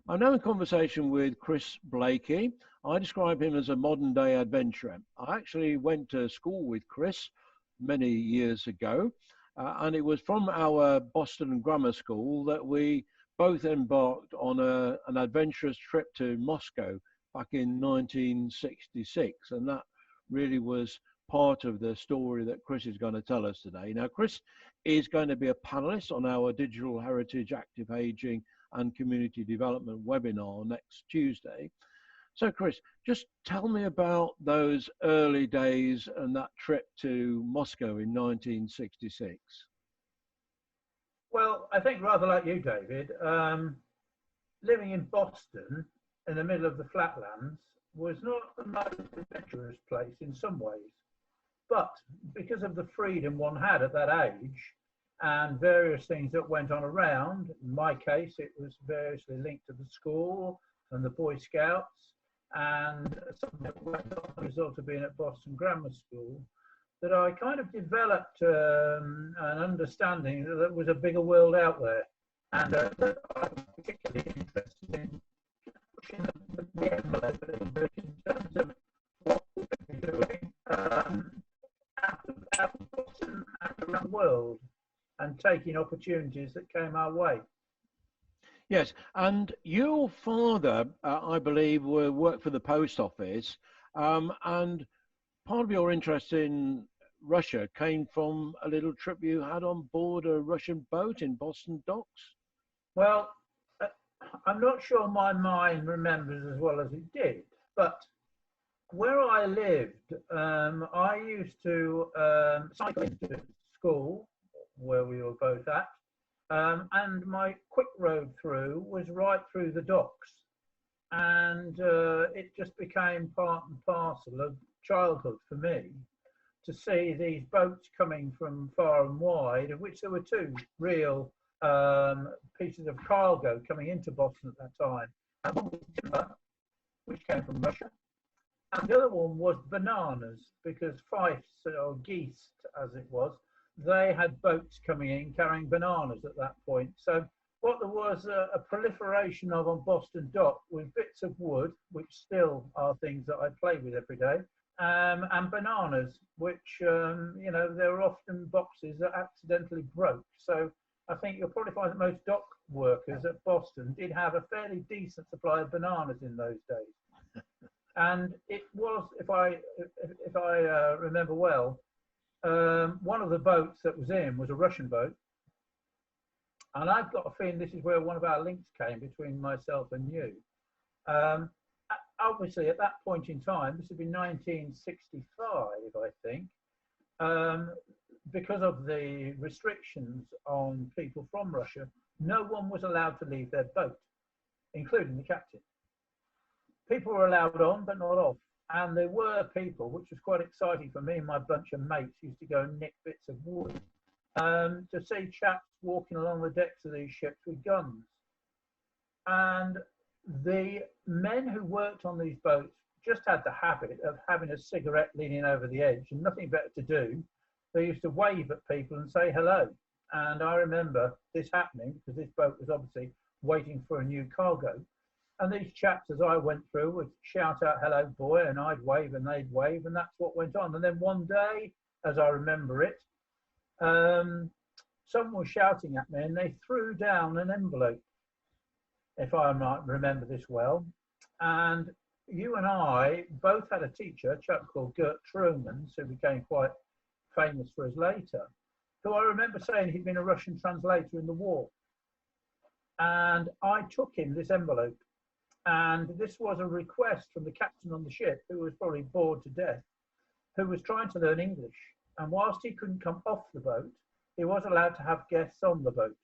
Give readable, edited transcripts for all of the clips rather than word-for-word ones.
I'm now in conversation with Chris Blakey. I describe him as a modern day adventurer. I actually went to school with Chris many years ago, and it was from our Boston grammar school that we both embarked on an adventurous trip to Moscow back in 1966. And that really was part of the story that Chris is going to tell us today. Now, Chris is going to be a panelist on our Digital Heritage, Active Aging and Community Development webinar next Tuesday. So Chris, just tell me about those early days and that trip to Moscow in 1966. Well, I think rather like you, David, living in Boston in the middle of the flatlands was not the most adventurous place in some ways. But because of the freedom one had at that age and various things that went on around, in my case, it was variously linked to the school and the Boy Scouts and something that went on as a result of being at Boston Grammar School, that I kind of developed an understanding that there was a bigger world out there, and that I was particularly interested in pushing the envelope a little bit in terms of what we could be doing out of Boston and around the world, and taking opportunities that came our way. Yes, and your father, I believe, worked for the post office, and part of your interest in Russia came from a little trip you had on board a Russian boat in Boston docks. Well, I'm not sure my mind remembers as well as it did, but where I lived, I used to cycle into school, where we were both at, and my quick road through was right through the docks, and it just became part and parcel of childhood for me to see these boats coming from far and wide, of which there were two real pieces of cargo coming into Boston at that time. And one was timber, which came from Russia, and the other one was bananas, because Fifes, or geese as it was, they had boats coming in carrying bananas at that point. So what there was a proliferation of on Boston Dock was bits of wood, which still are things that I play with every day, and bananas, which, you know, there were often boxes that accidentally broke. So I think you'll probably find that most dock workers at Boston did have a fairly decent supply of bananas in those days. And it was, if I remember well, one of the boats that was in was a Russian boat. And I've got a feeling this is where one of our links came between myself and you. Obviously, at that point in time, this would be 1965, I think, because of the restrictions on people from Russia, no one was allowed to leave their boat, including the captain. People were allowed on, but not off. And there were people, which was quite exciting for me and my bunch of mates, used to go and nick bits of wood, to see chaps walking along the decks of these ships with guns. And the men who worked on these boats just had the habit of having a cigarette leaning over the edge and nothing better to do. They used to wave at people and say hello. And I remember this happening because this boat was obviously waiting for a new cargo. And these chaps, as I went through, would shout out, "Hello, boy," and I'd wave and they'd wave, and that's what went on. And then one day, as I remember it, someone was shouting at me and they threw down an envelope, if I might remember this well. And you and I both had a teacher, a chap called Gert Trumans, who became quite famous for us later, who I remember saying he'd been a Russian translator in the war. And I took him this envelope. And this was a request from the captain on the ship, who was probably bored to death, who was trying to learn English. And whilst he couldn't come off the boat, he was allowed to have guests on the boat.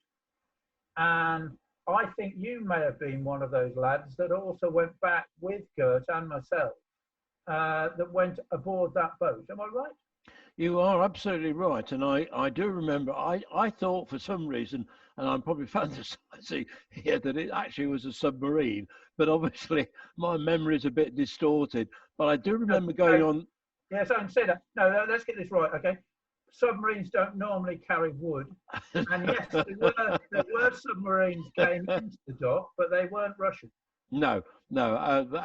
And I think you may have been one of those lads that also went back with Gert and myself, that went aboard that boat. Am I right? You are absolutely right. And I do remember, I thought for some reason, and I'm probably fantasizing here, that it actually was a submarine. But obviously my memory is a bit distorted. But I do remember going on. Yeah, so I can say that. No, let's get this right, okay? submarines don't normally carry wood. And yes, there were submarines came into the dock, but they weren't Russian. No, no,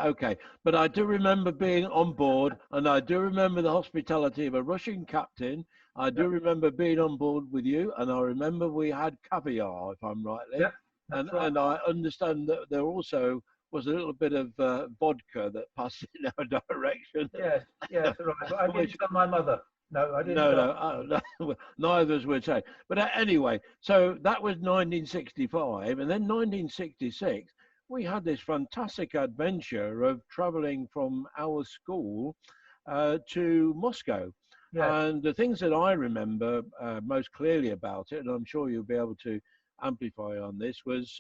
okay. But I do remember being on board, and I do remember the hospitality of a Russian captain. I do Yep. remember being on board with you, and I remember we had caviar, if I'm rightly. Yep, And that's right. and I understand that there also was a little bit of vodka that passed in our direction. Yes, yes, right. But I Which didn't tell my mother. No, I didn't no, tell. no, no, neither of us would say. But anyway, so that was 1965, and then 1966, we had this fantastic adventure of traveling from our school to Moscow. Yes. And the things that I remember most clearly about it, and I'm sure you'll be able to amplify on this, was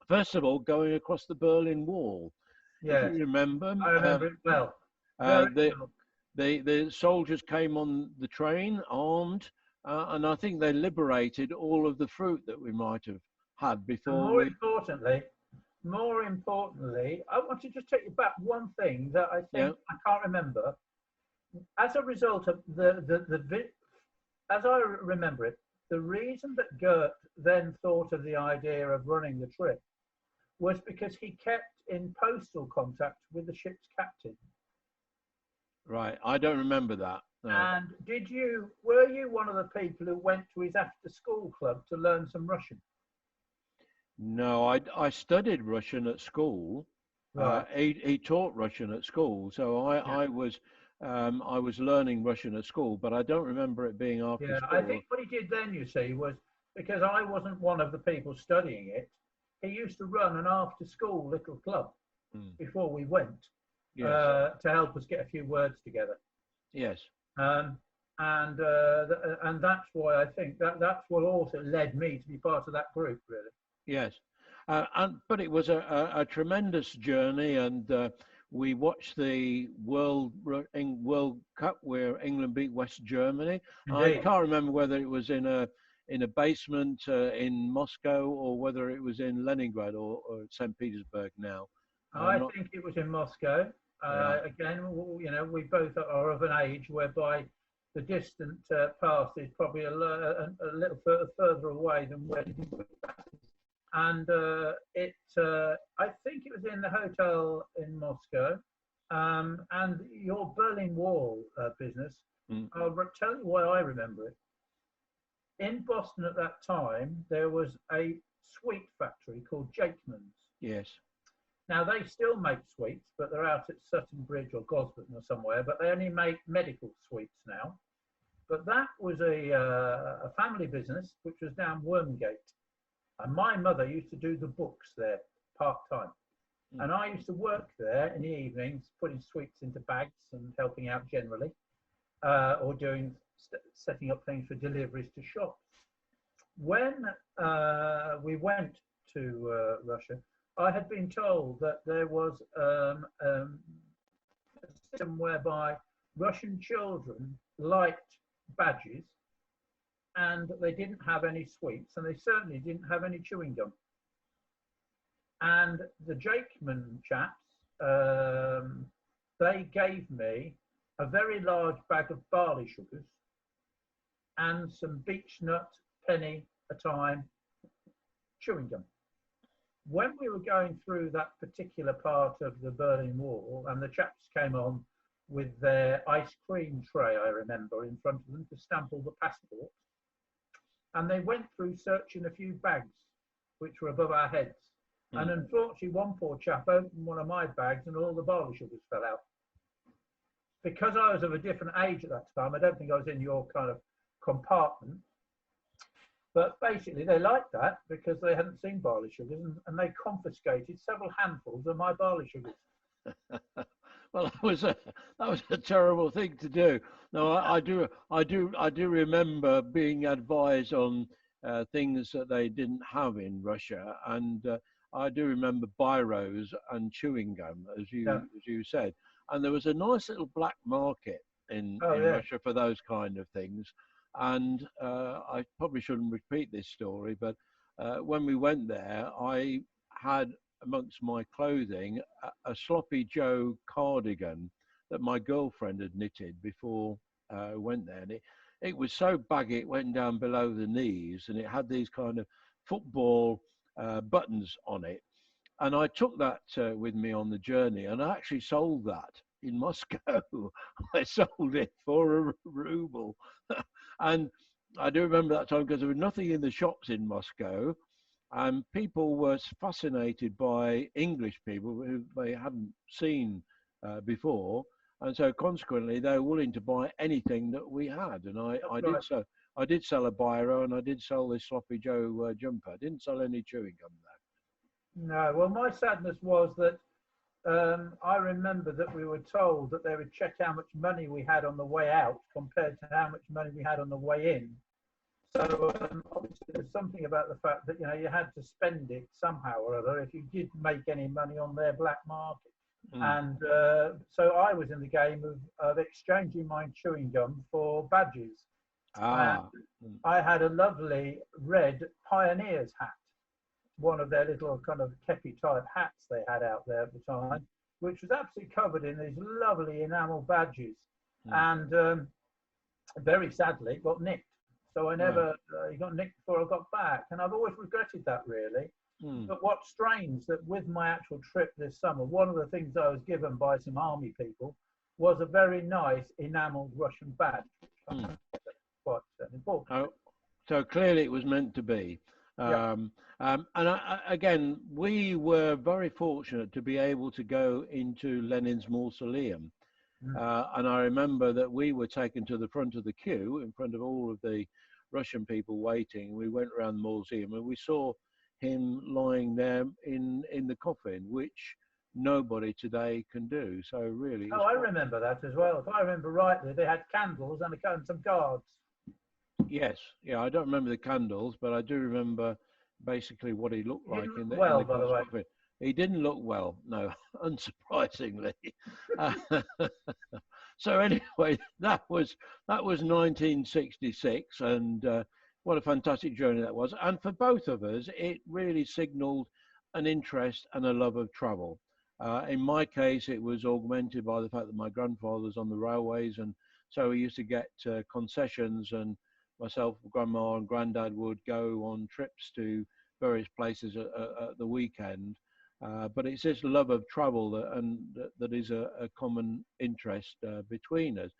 first of all going across the Berlin Wall. If Yes. you remember, I remember it well. uh, Very the well. the soldiers came on the train armed, and I think they liberated all of the fruit that we might have had And before we. more importantly, I want to just take you back one thing that I Yeah, think I can't remember. As a result of as I remember it, the reason that Gert then thought of the idea of running the trip was because he kept in postal contact with the ship's captain. right. I don't remember that. No. And were you one of the people who went to his after school club to learn some Russian? No, I studied Russian at school. Right. He taught Russian at school, so Yeah. I was learning Russian at school, but I don't remember it being after Yeah. I school. think what he did then, you see, was because I wasn't one of the people studying it, he used to run an after school little club before we went Yes, to help us get a few words together. yes, Um, and that's why I think that's what also led me to be part of that group, really. yes. But it was a tremendous journey, and we watched the World Cup where England beat West Germany. I Indeed. can't remember whether it was in a basement in Moscow or whether it was in Leningrad or St. Petersburg now. I think it was in Moscow. Right. Again, you know, we both are of an age whereby the distant past is probably a little further away than where you were. And I think it was in the hotel in Moscow. And your Berlin Wall business, I'll tell you why I remember it. In Boston at that time, there was a sweet factory called Jakeman's. Yes. Now, they still make sweets, but they're out at Sutton Bridge or Gosford or somewhere, but they only make medical sweets now. But that was a family business, which was down Wormgate. And my mother used to do the books there part-time. And I used to work there in the evenings, putting sweets into bags and helping out generally, or setting up things for deliveries to shops. When we went to Russia, I had been told that there was a system whereby Russian children liked badges and they didn't have any sweets and they certainly didn't have any chewing gum. And the Jakeman chaps, they gave me a very large bag of barley sugars and some beech nut, penny a time chewing gum. When we were going through that particular part of the Berlin Wall and the chaps came on with their ice cream tray, I remember, in front of them to stamp all the passports, and they went through searching a few bags which were above our heads. And unfortunately, one poor chap opened one of my bags and all the barley sugars fell out. Because I was of a different age at that time, I don't think I was in your kind of compartment. But basically, they liked that because they hadn't seen barley sugars, and they confiscated several handfuls of my barley sugars. Well, that was a terrible thing to do. No, I do remember being advised on things that they didn't have in Russia, and I do remember biros and chewing gum, as you said. And there was a nice little black market in Russia for those kind of things. And I probably shouldn't repeat this story, but when we went there, I had amongst my clothing a Sloppy Joe cardigan that my girlfriend had knitted before I went there. And it was so baggy it went down below the knees, and it had these kind of football buttons on it. And I took that with me on the journey, and I actually sold that in Moscow. I sold it for a ruble. And I do remember that time because there was nothing in the shops in Moscow, and people were fascinated by English people who they hadn't seen before. And so consequently, they were willing to buy anything that we had. And I did so. I did sell a biro, and I did sell this Sloppy Joe jumper. I didn't sell any chewing gum though. No, well, my sadness was that I remember that we were told that they would check how much money we had on the way out compared to how much money we had on the way in. So obviously there's something about the fact that, you know, you had to spend it somehow or other if you did make any money on their black market. And so I was in the game of exchanging my chewing gum for badges. I had a lovely red Pioneers hat, one of their little kind of kepi type hats they had out there at the time, which was absolutely covered in these lovely enamel badges. And very sadly, it got nicked. So I never, it got nicked before I got back. And I've always regretted that, really. But what's strange that with my actual trip this summer, one of the things I was given by some army people was a very nice enameled Russian badge. Quite important. Oh, so clearly it was meant to be. And again, we were very fortunate to be able to go into Lenin's Mausoleum. And I remember that we were taken to the front of the queue in front of all of the Russian people waiting. We went around the museum and we saw him lying there in the coffin, which nobody today can do. So really, I remember that as well. If I remember rightly, they had candles and some guards. Yes, yeah, I don't remember the candles, but I do remember basically what he looked like in the coffin. He didn't look well, no, unsurprisingly. So anyway, that was 1966, and what a fantastic journey that was. And for both of us, it really signaled an interest and a love of travel. In my case, it was augmented by the fact that my grandfather was on the railways, and so we used to get concessions, and myself, grandma and granddad would go on trips to various places at the weekend. But it's this love of travel that is a common interest between us.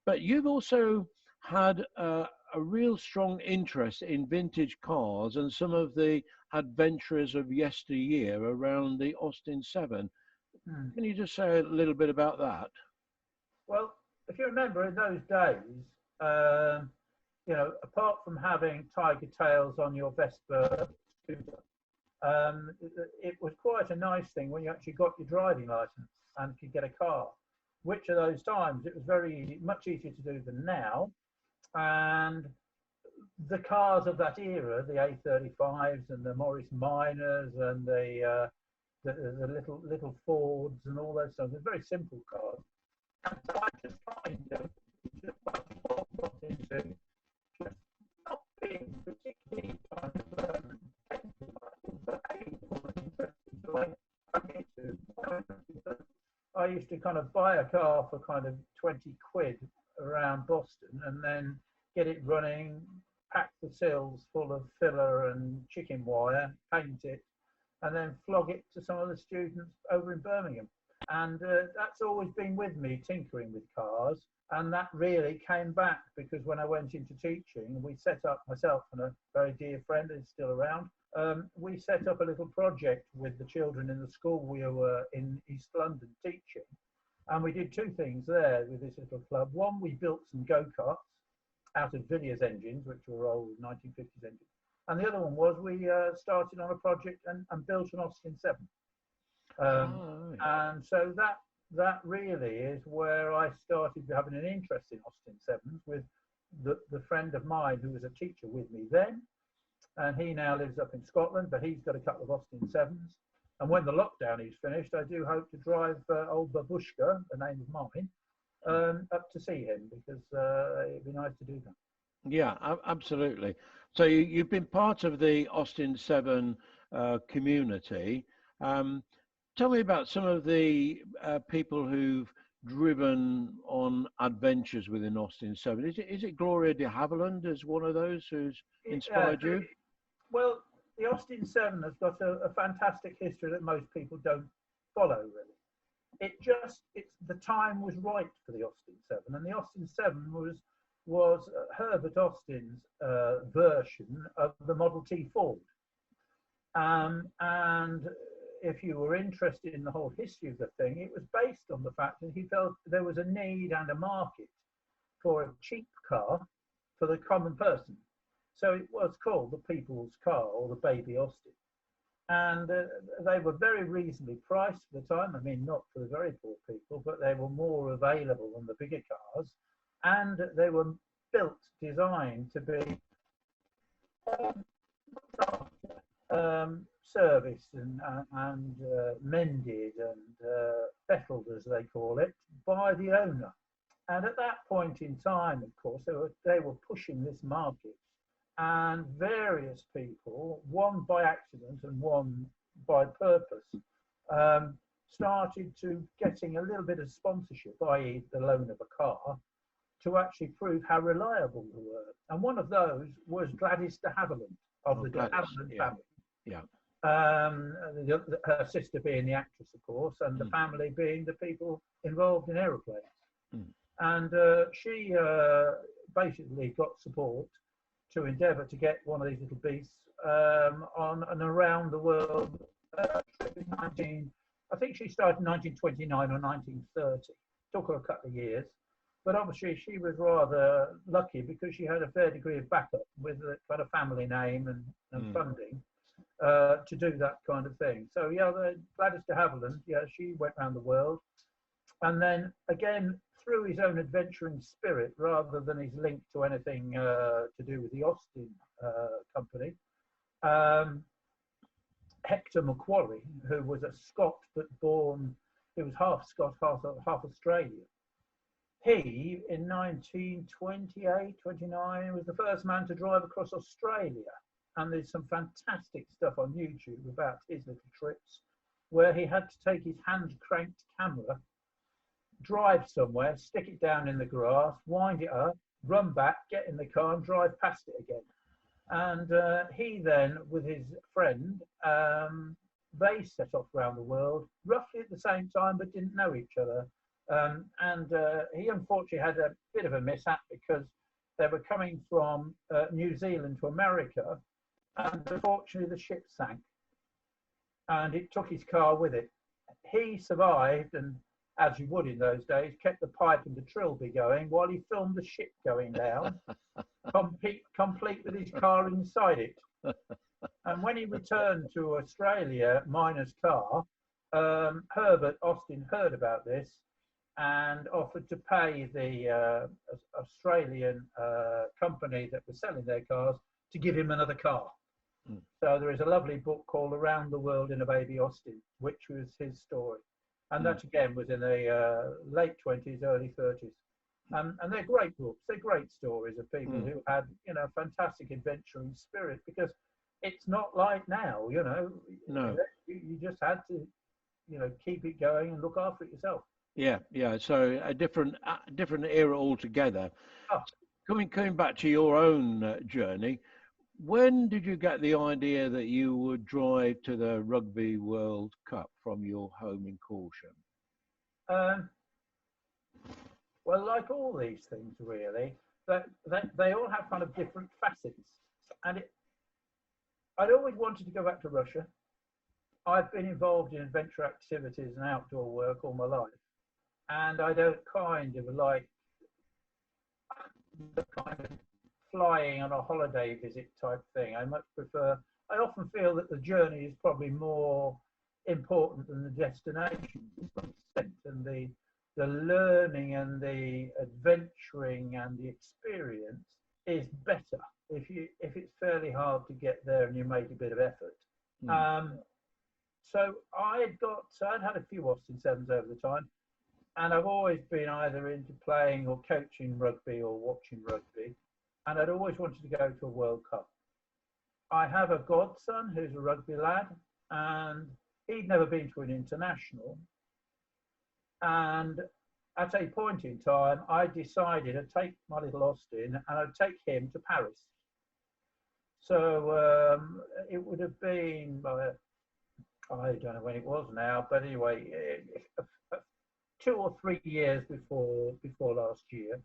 But you've also had a real strong interest in vintage cars and some of the adventurers of yesteryear around the Austin 7. Can you just say a little bit about that? Well, if you remember in those days, you know, apart from having tiger tails on your Vespa scooter, it was quite a nice thing when you actually got your driving license and could get a car, which at those times it was much easier to do than now. And the cars of that era, the A35s and the Morris Minors and the little Fords and all those stuff, they're very simple cars. And so I just kind of got into just not being particularly kind of I used to kind of buy a car for kind of 20 quid around Boston and then get it running, pack the sills full of filler and chicken wire, paint it, and then flog it to some of the students over in Birmingham. And that's always been with me, tinkering with cars. And that really came back because when I went into teaching, we set up, myself and a very dear friend who's still around, we set up a little project with the children in the school we were in East London teaching. And we did two things there with this little club. One, we built some go-karts out of Villiers engines, which were old 1950s engines. And the other one was we started on a project and built an Austin 7. And so that really is where I started having an interest in Austin 7s with the friend of mine who was a teacher with me then. And he now lives up in Scotland, but he's got a couple of Austin 7s. And when the lockdown is finished, I do hope to drive old Babushka, the name of mine, up to see him because it'd be nice to do that. Yeah, absolutely. So you've been part of the Austin 7 community. Tell me about some of the people who've driven on adventures within Austin 7. Is it Gloria de Havilland as one of those who's inspired you? Well, the Austin 7 has got a fantastic history that most people don't follow, really. It's the time was right for the Austin 7, and the Austin 7 was Herbert Austin's version of the Model T Ford. And if you were interested in the whole history of the thing, it was based on the fact that he felt there was a need and a market for a cheap car for the common person. So it was called the People's Car, or the Baby Austin. And they were very reasonably priced for the time. I mean, not for the very poor people, but they were more available than the bigger cars. And they were built, designed to be serviced and mended and fettled, as they call it, by the owner. And at that point in time, of course, they were pushing this market. And various people, one by accident and one by purpose, started to getting a little bit of sponsorship, i.e. the loan of a car, to actually prove how reliable they were. And one of those was Gladys de Havilland of the de Havilland family. Yeah. Her sister being the actress, of course, and the family being the people involved in aeroplanes. And she basically got support to endeavour to get one of these little beasts on an around the world trip in I think she started in 1929 or 1930. Took her a couple of years, but obviously she was rather lucky because she had a fair degree of backup with a kind of family name and funding to do that kind of thing. So yeah, Gladys de Havilland, yeah, she went around the world, and then again, through his own adventuring spirit, rather than his link to anything to do with the Austin company, Hector Macquarie, who was a Scot but born, he was half Scot, half Australian. He, in 1928, 29, was the first man to drive across Australia. And there's some fantastic stuff on YouTube about his little trips, where he had to take his hand-cranked camera, drive somewhere, stick it down in the grass, wind it up, run back, get in the car and drive past it again. And he then, with his friend, they set off around the world roughly at the same time, but didn't know each other. He unfortunately had a bit of a mishap because they were coming from New Zealand to America, and unfortunately the ship sank and it took his car with it. He survived, and as you would in those days, kept the pipe and the trilby going while he filmed the ship going down, complete with his car inside it. And when he returned to Australia, minus car, Herbert Austin heard about this and offered to pay the Australian company that was selling their cars to give him another car. So there is a lovely book called Around the World in a Baby Austin, which was his story. And that again was in the late 20s, early 30s. And they're great books. They're great stories of people who had, fantastic adventuring spirit, because it's not like now, No. You just had to, keep it going and look after it yourself. Yeah. So a different era altogether. Oh. Coming back to your own journey, when did you get the idea that you would drive to the Rugby World Cup from your home in Corsham? Well, like all these things, really, they all have kind of different facets. And I'd always wanted to go back to Russia. I've been involved in adventure activities and outdoor work all my life. And I don't kind of like the kind of flying on a holiday visit type thing. I often feel that the journey is probably more important than the destination to some extent, and the learning and the adventuring and the experience is better if it's fairly hard to get there and you make a bit of effort. So I'd had a few Austin 7s over the time, and I've always been either into playing or coaching rugby or watching rugby. And I'd always wanted to go to a World Cup. I have a godson who's a rugby lad, and he'd never been to an international. And at a point in time, I decided to take my little Austin and I'd take him to Paris. So it would have been, I don't know when it was now, but anyway, 2 or 3 years before last year,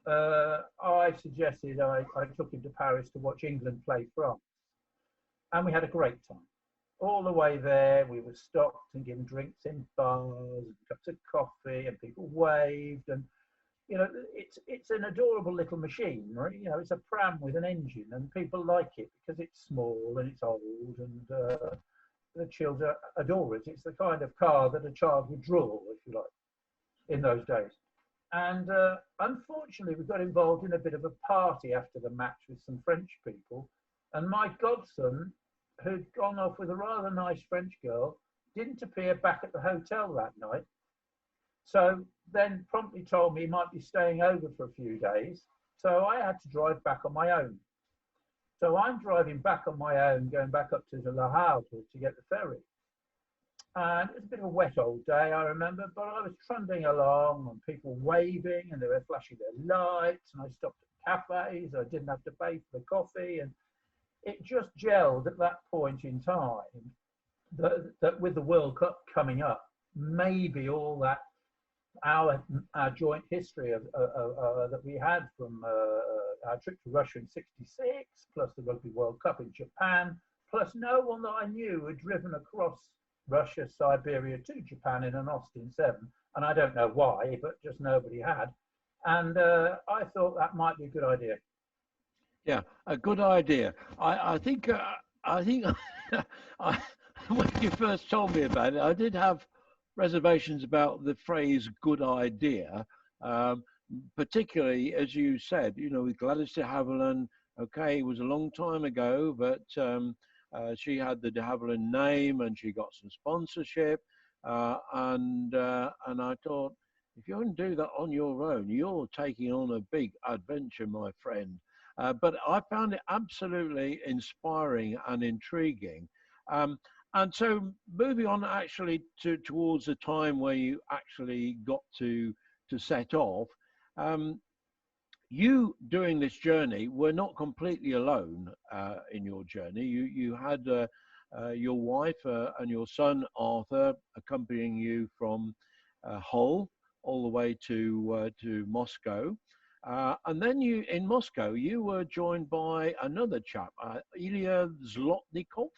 I suggested I took him to Paris to watch England play France. And we had a great time. All the way there, we were stopped and given drinks in bars, and cups of coffee, and people waved. And you know, it's an adorable little machine, right? You know, it's a pram with an engine, and people like it because it's small and it's old, and the children adore it. It's the kind of car that a child would draw, if you like, in those days. And unfortunately, we got involved in a bit of a party after the match with some French people, and my godson, who'd gone off with a rather nice French girl, didn't appear back at the hotel that night. So then promptly told me he might be staying over for a few days. So I had to drive back on my own. So I'm driving back on my own, going back up to Le Havre to get the ferry. And it was a bit of a wet old day, I remember, but I was trundling along and people waving and they were flashing their lights, and I stopped at cafes. I didn't have to pay for the coffee, and it just gelled at that point in time that with the World Cup coming up, maybe all that our joint history that we had from our trip to Russia in '66, plus the Rugby World Cup in Japan, plus no one that I knew had driven across Russia, Siberia to Japan in an Austin 7, and I don't know why, but just nobody had. And I thought that might be a good idea. Yeah, a good idea. I think when you first told me about it, I did have reservations about the phrase "good idea," particularly as you said. You know, with Gladys de Havilland. Okay, it was a long time ago, but she had the de Havilland name and she got some sponsorship, and I thought, if you can do that on your own, you're taking on a big adventure, my friend. But I found it absolutely inspiring and intriguing. And so moving on actually towards the time where you actually got to set off, you doing this journey were not completely alone in your journey. You had your wife and your son Arthur accompanying you from Hull all the way to Moscow. And then in Moscow, you were joined by another chap, Ilya Zlotnikov.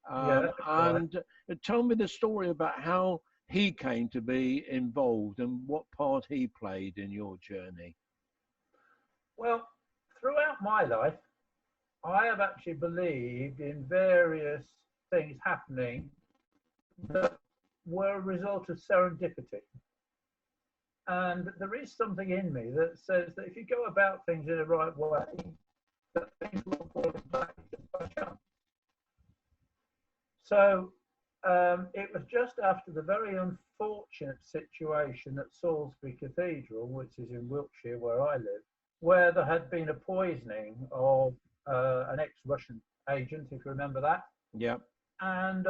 And tell me the story about how he came to be involved and what part he played in your journey. Well, throughout my life, I have actually believed in various things happening that were a result of serendipity. And there is something in me that says that if you go about things in the right way, that things will fall in place by chance. So it was just after the very unfortunate situation at Salisbury Cathedral, which is in Wiltshire where I live, where there had been a poisoning of an ex-Russian agent, if you remember that. Yeah. And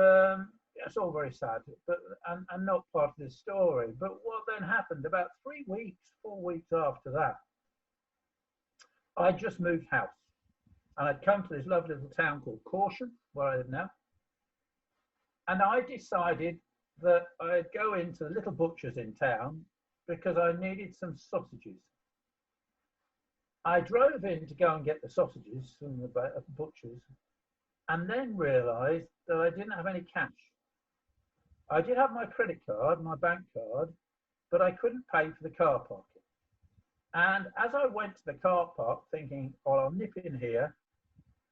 it's all very sad, but and not part of this story. But what then happened about 3 weeks, 4 weeks after that, I just moved house, and I'd come to this lovely little town called Corsham, where I live now. And I decided that I'd go into the little butcher's in town because I needed some sausages. I drove in to go and get the sausages from the butcher's, and then realised that I didn't have any cash. I did have my credit card, my bank card, but I couldn't pay for the car parking. And as I went to the car park thinking, well, I'll nip in here,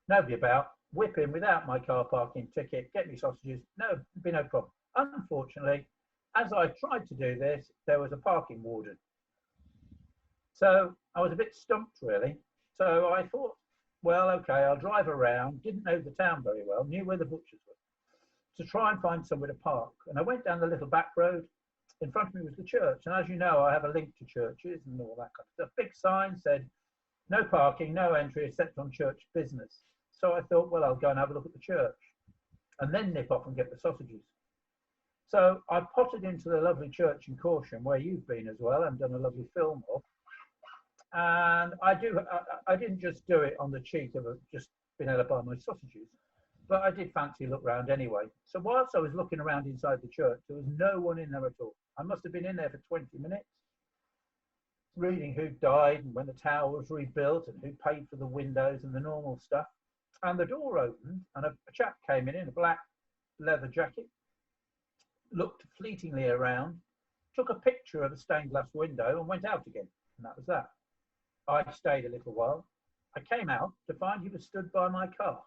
nobody about, whip in without my car parking ticket, get me sausages, no, be no problem. Unfortunately, as I tried to do this, there was a parking warden. So I was a bit stumped, really. So I thought, well, okay, I'll drive around, didn't know the town very well, knew where the butchers were, to try and find somewhere to park. And I went down the little back road. In front of me was the church. And as you know, I have a link to churches and all that kind of stuff. Big sign said, no parking, no entry except on church business. So I thought, well, I'll go and have a look at the church and then nip off and get the sausages. So I potted into the lovely church in Corsham, where you've been as well, and done a lovely film of. And I didn't just do it on the cheek of just being able to buy my sausages, but I did fancy look round anyway. So whilst I was looking around inside the church, there was no one in there at all. I must have been in there for 20 minutes, reading who died and when the tower was rebuilt and who paid for the windows and the normal stuff. And the door opened and a chap came in a black leather jacket, looked fleetingly around, took a picture of a stained glass window and went out again. And that was that. I stayed a little while. I came out to find he was stood by my car.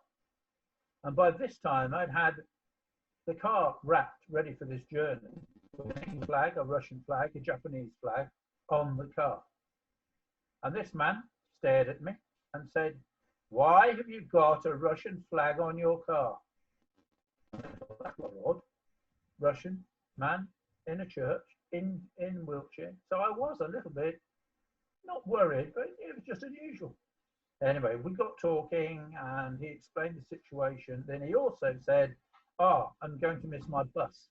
And by this time, I'd had the car wrapped, ready for this journey, with a flag, a Russian flag, a Japanese flag on the car. And this man stared at me and said, "Why have you got a Russian flag on your car?" That's odd. Russian man in a church in Wiltshire. So I was a little bit, not worried, but it was just unusual. Anyway, we got talking and he explained the situation. Then he also said, I'm going to miss my bus.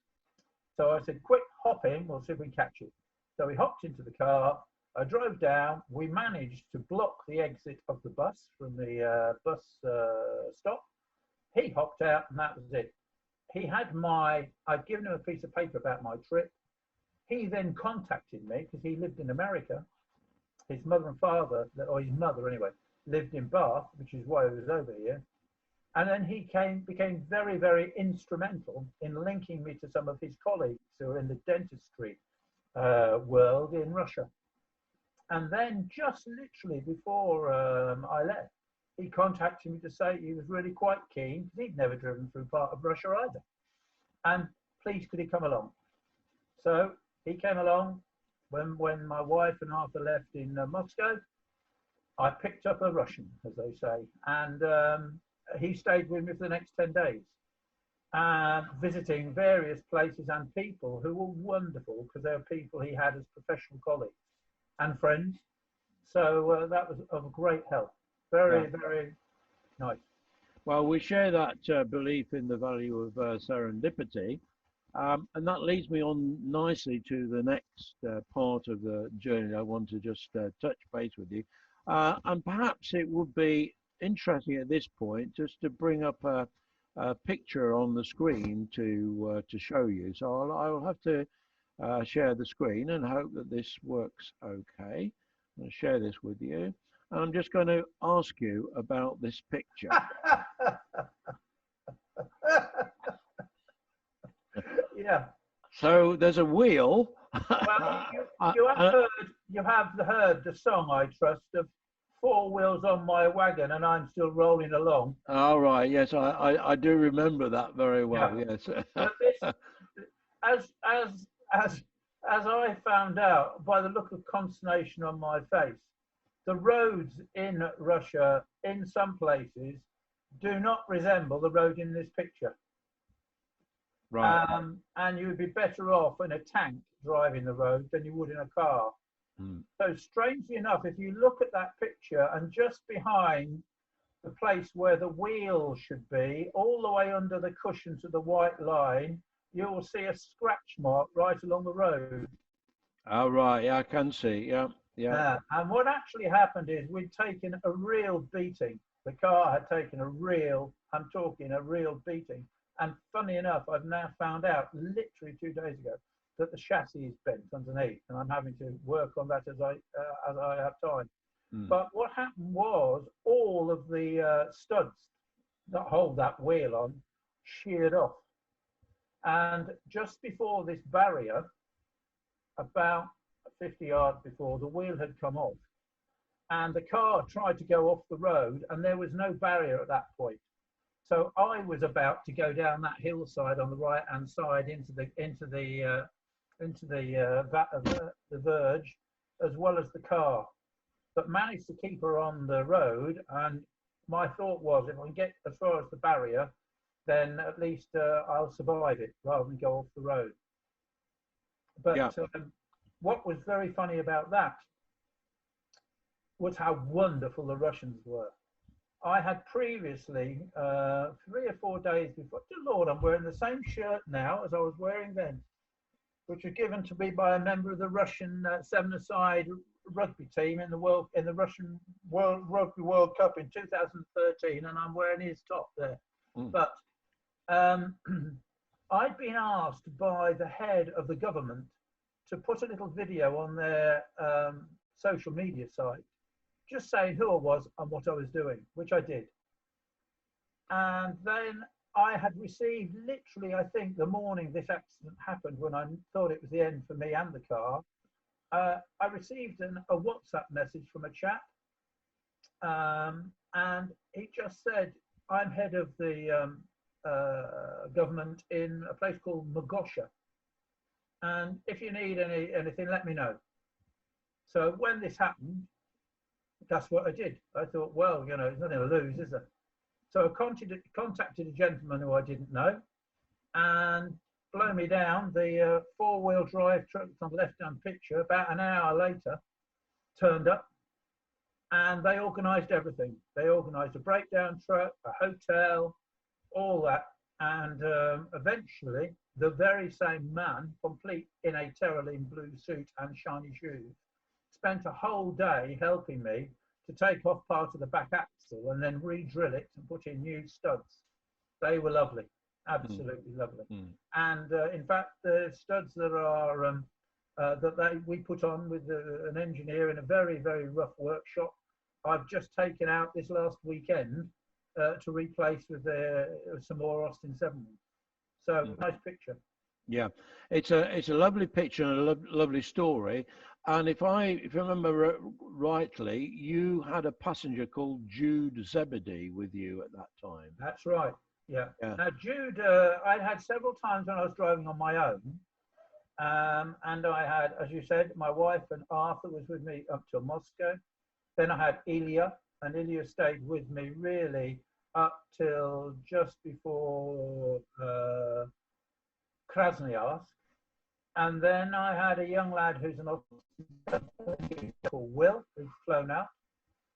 So I said, quick, hop in, we'll see if we can catch it. So we hopped into the car. I drove down. We managed to block the exit of the bus from the bus stop. He hopped out and that was it. He had I'd given him a piece of paper about my trip. He then contacted me because he lived in America. His mother and father, or his mother anyway, lived in Bath, which is why he was over here. And then he became very, very instrumental in linking me to some of his colleagues who are in the dentistry world in Russia. And then just literally before I left, he contacted me to say he was really quite keen, because he'd never driven through part of Russia either. And please, could he come along? So he came along. When my wife and Arthur left in Moscow, I picked up a Russian, as they say, and he stayed with me for the next 10 days, visiting various places and people who were wonderful, because they were people he had as professional colleagues and friends. So that was of great help. Very, very nice. Well, we share that belief in the value of serendipity. And that leads me on nicely to the next part of the journey I want to just touch base with you. And perhaps it would be interesting at this point just to bring up a picture on the screen to show you. So I will have to share the screen and hope that this works okay. I'll share this with you. And I'm just going to ask you about this picture. Yeah. So there's a wheel. Well, you have heard the song, I trust, of four wheels on my wagon and I'm still rolling along. All right. Yes, I do remember that very well. Yeah. Yes. But this, as I found out by the look of consternation on my face, the roads in Russia, in some places, do not resemble the road in this picture. Right. And you would be better off in a tank driving the road than you would in a car. So strangely enough, if you look at that picture and just behind the place where the wheel should be, all the way under the cushions of the white line, you will see a scratch mark right along the road. Oh, right. Yeah, I can see. Yeah. Yeah. And what actually happened is we'd taken a real beating. The car had taken a real beating. And funny enough, I've now found out literally 2 days ago that the chassis is bent underneath, and I'm having to work on that as I have time. But what happened was all of the studs that hold that wheel on sheared off. And just before this barrier, about 50 yards before, the wheel had come off. And the car tried to go off the road, and there was no barrier at that point. So I was about to go down that hillside on the right-hand side into the verge, as well as the car, but managed to keep her on the road. And my thought was, if I can get as far as the barrier, then at least I'll survive it rather than go off the road. But what was very funny about that was how wonderful the Russians were. I had previously, 3 or 4 days before, dear Lord, I'm wearing the same shirt now as I was wearing then, which was given to me by a member of the Russian seven-a-side rugby team in the Russian Rugby World Cup in 2013, and I'm wearing his top there. But I'd been asked by the head of the government to put a little video on their social media site, just saying who I was and what I was doing, which I did. And then I had received, literally, I think the morning this accident happened, when I thought it was the end for me and the car, I received a WhatsApp message from a chap, and he just said, I'm head of the government in a place called Magosha, and if you need anything, let me know. So when this happened, that's what I did. I thought, well, you know, there's nothing to lose, is there? So I contacted a gentleman who I didn't know, and blow me down, the four-wheel drive truck on the left-hand picture, about an hour later, turned up, and they organised everything. They organised a breakdown truck, a hotel, all that, and eventually, the very same man, complete in a Terraline blue suit and shiny shoes, spent a whole day helping me to take off part of the back axle and then re-drill it and put in new studs. They were lovely, absolutely lovely. And in fact, the studs that are we put on with an engineer in a very, very rough workshop, I've just taken out this last weekend to replace with some more Austin 7. So nice picture. Yeah, it's a lovely picture and a lovely story. And if I remember rightly, you had a passenger called Jude Zebedee with you at that time. That's right. Yeah. Now Jude, I had several times when I was driving on my own, and I had, as you said, my wife and Arthur was with me up to Moscow. Then I had Ilya, and Ilya stayed with me really up till just before Krasnoyarsk. And then I had a young lad who's an officer called Will, who's flown out,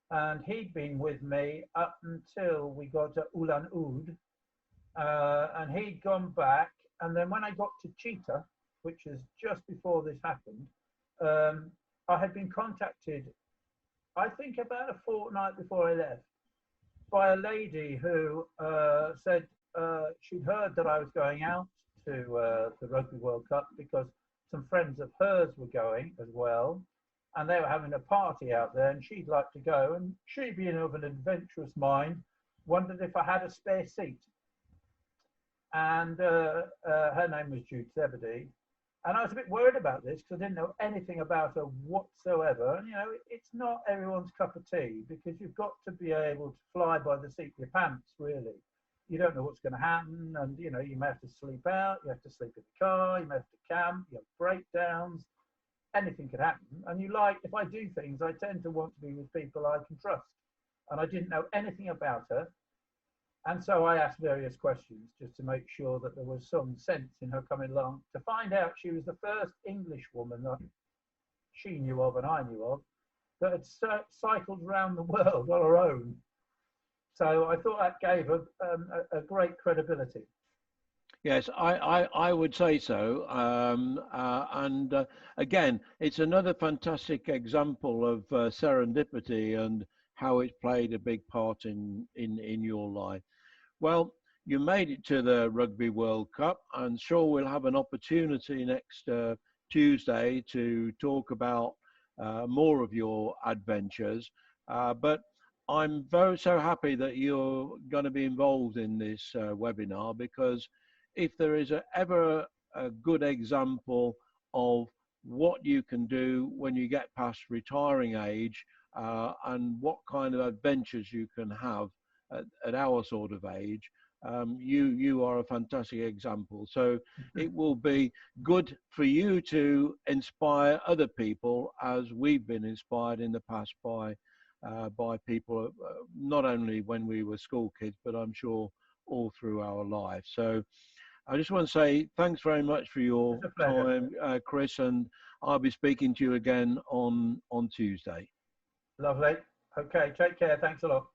and he'd been with me up until we got to Ulan-Ude, and he'd gone back. And then when I got to Chita, which is just before this happened, I had been contacted, I think about a fortnight before I left, by a lady who said she'd heard that I was going out to the Rugby World Cup because some friends of hers were going as well, and they were having a party out there, and she'd like to go, and she, being of an adventurous mind, wondered if I had a spare seat. And her name was Jude Zebedee, and I was a bit worried about this because I didn't know anything about her whatsoever. And you know, it's not everyone's cup of tea, because you've got to be able to fly by the seat of your pants, really. You don't know what's going to happen, and you know, you may have to sleep out, you have to sleep in the car, you may have to camp, you have breakdowns, anything could happen. And you like, if I do things, I tend to want to be with people I can trust. And I didn't know anything about her, and so I asked various questions just to make sure that there was some sense in her coming along, to find out she was the first English woman that she knew of and I knew of that had cycled around the world on her own. So I thought that gave her a great credibility. Yes, I would say so. Again, it's another fantastic example of serendipity and how it's played a big part in your life. Well, you made it to the Rugby World Cup, and sure we'll have an opportunity next Tuesday to talk about more of your adventures. But I'm so happy that you're going to be involved in this webinar, because if there is ever a good example of what you can do when you get past retiring age, and what kind of adventures you can have at our sort of age, you are a fantastic example. So it will be good for you to inspire other people, as we've been inspired in the past by people, not only when we were school kids, but I'm sure all through our lives. So I just want to say thanks very much for your time, Chris, and I'll be speaking to you again on Tuesday. Lovely. Okay, take care. Thanks a lot.